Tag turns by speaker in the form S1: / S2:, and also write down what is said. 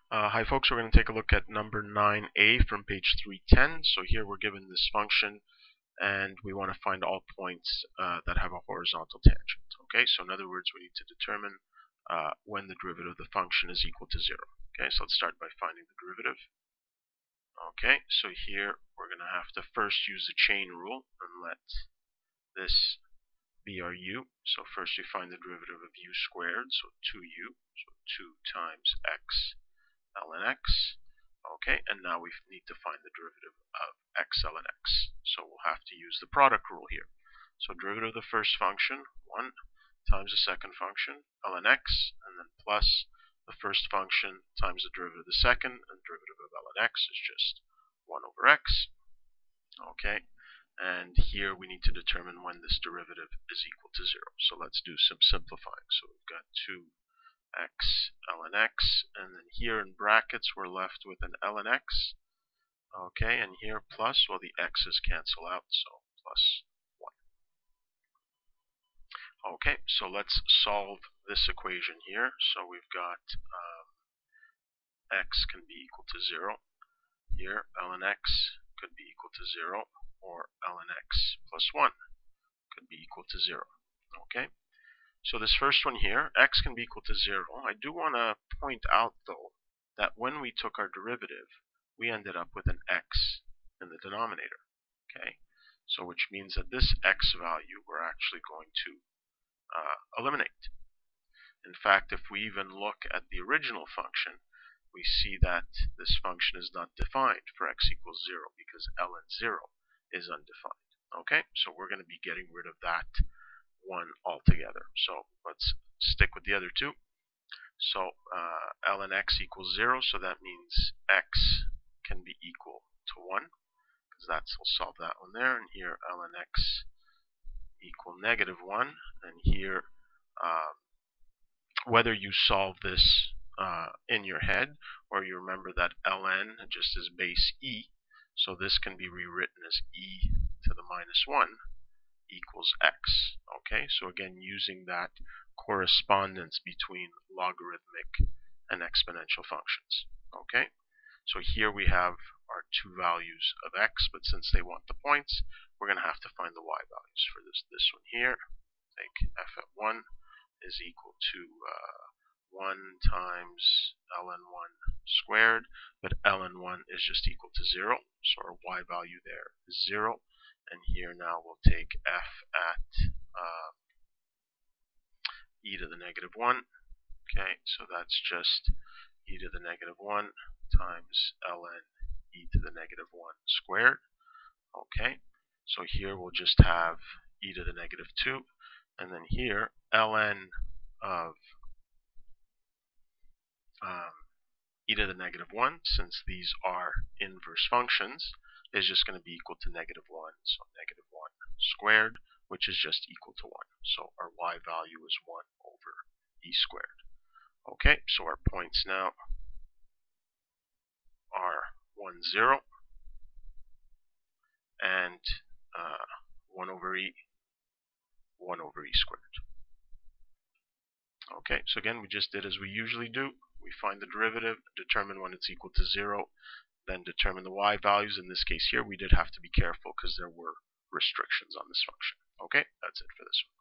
S1: Hi folks, we're going to take a look at number 9a from page 310. So here we're given this function and we want to find all points that have a horizontal tangent. Okay, so in other words, we need to determine when the derivative of the function is equal to 0. Okay, so let's start by finding the derivative. Okay, so here we're going to have to first use the chain rule and let this be our u. So first we find the derivative of u squared, so 2u, so 2 times x ln x. Okay, and now we need to find the derivative of x ln x. So we'll have to use the product rule here. So derivative of the first function, 1 times the second function, ln x, and then plus the first function times the derivative of the second, and derivative of ln x is just 1 over x. Okay, and here we need to determine when this derivative is equal to 0. So let's do some simplifying. So we've got 2x ln x, and then here in brackets we're left with an ln x. Okay, and here plus, well, the x's cancel out, so plus 1. Okay, so let's solve this equation here. So we've got x can be equal to 0. Here ln x could be equal to 0, or ln x plus 1 could be equal to 0. Okay, so this first one here, x can be equal to 0. I do want to point out, though, that when we took our derivative, we ended up with an x in the denominator. Okay, so which means that this x value we're actually going to eliminate. In fact, if we even look at the original function, we see that this function is not defined for x equals 0 because ln 0 is undefined. Okay, so we're going to be getting rid of that one altogether. So let's stick with the other two. So ln x equals 0, so that means x can be equal to 1, because we'll solve that one there. And here ln x equal negative 1, and here whether you solve this in your head or you remember that ln just is base e, so this can be rewritten as e to the minus 1 equals x. Okay, so again, using that correspondence between logarithmic and exponential functions. Okay, so here we have our two values of x, but since they want the points, we're going to have to find the y values for this one here. Take f at 1 is equal to 1 times ln 1 squared, but ln 1 is just equal to 0, so our y value there is 0. And here now we'll take f at e to the negative 1. Okay, so that's just e to the negative 1 times ln e to the negative 1 squared. Okay, so here we'll just have e to the negative 2, and then here ln of e to the negative 1, since these are inverse functions, is just going to be equal to negative 1, so negative 1 squared, which is just equal to 1. So our y value is 1 over e squared. Okay, so our points now are 1, 0, and 1 over e, 1 over e squared. Okay, so again, we just did as we usually do. We find the derivative, determine when it's equal to 0, then determine the y values. In this case here, we did have to be careful because there were restrictions on this function. Okay, that's it for this one.